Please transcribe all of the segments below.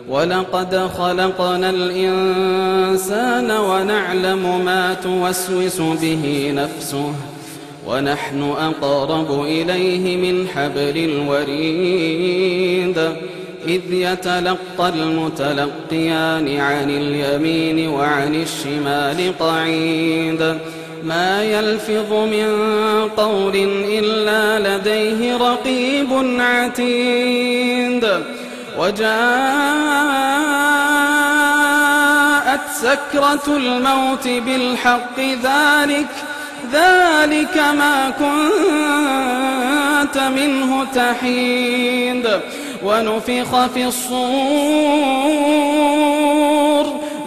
ولقد خلقنا الإنسان ونعلم ما توسوس به نفسه ونحن أقرب إليه من حبل الوريد إذ يتلقى المتلقيان عن اليمين وعن الشمال قعيد ما يلفظ من قول إلا لديه رقيب عتيد وجاءت سكرة الموت بالحق ذلك ما كنت منه تحيد ونفخ في الصور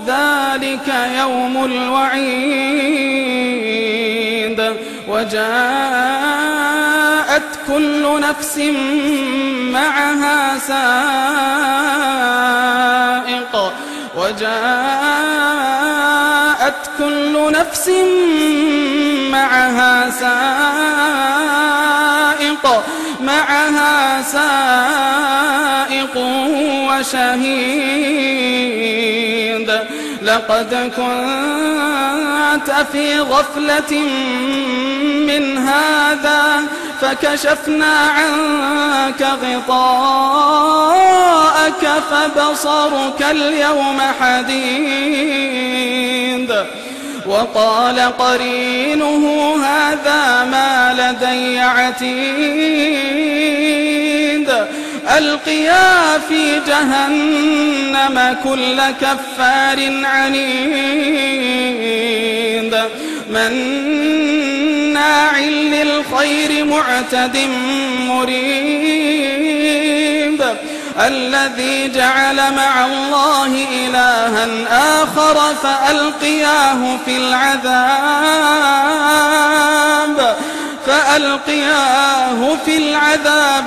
ذلك يوم الوعيد وجاءت كل نفس معها سائق وشهيد لقد كنت في غفلة من هذا فكشفنا عنك غطاءك فبصرك اليوم حديد وقال قرينه هذا ما لدي عتيد ألقيا في جهنم كل كفار عنيد مناع للخير معتد مريب الذي جعل مع الله إلها آخر فألقياه في العذاب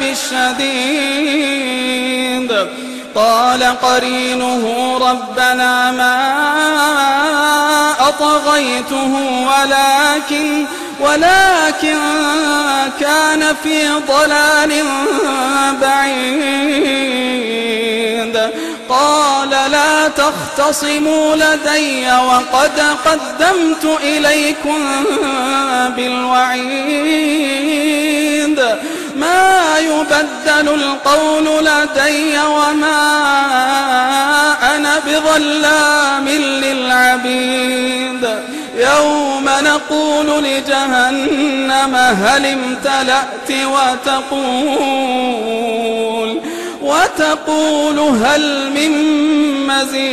الشديد قال قرينه ربنا ما أطغيته ولكن كان في ضلال بعيد قال لا تختصموا لدي وقد قدمت إليكم بالوعيد ما يبدل القول لدي وما أنا بظلام للعبيد يوم نقول لجهنم هل امتلأت وتقول هل من مزيد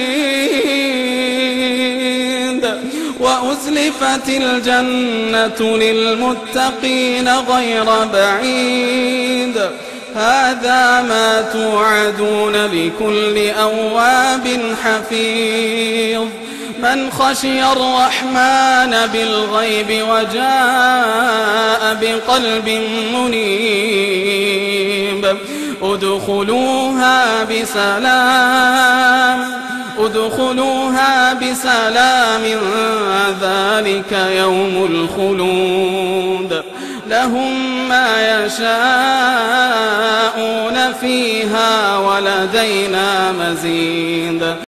وأزلفت الجنة للمتقين غير بعيد هذا ما توعدون لكل أواب حفيظ من خشي الرحمن بالغيب وجاء بقلب منيب ادخلوها بسلام ذلك يوم الخلود لهم ما يشاءون فيها ولدينا مزيد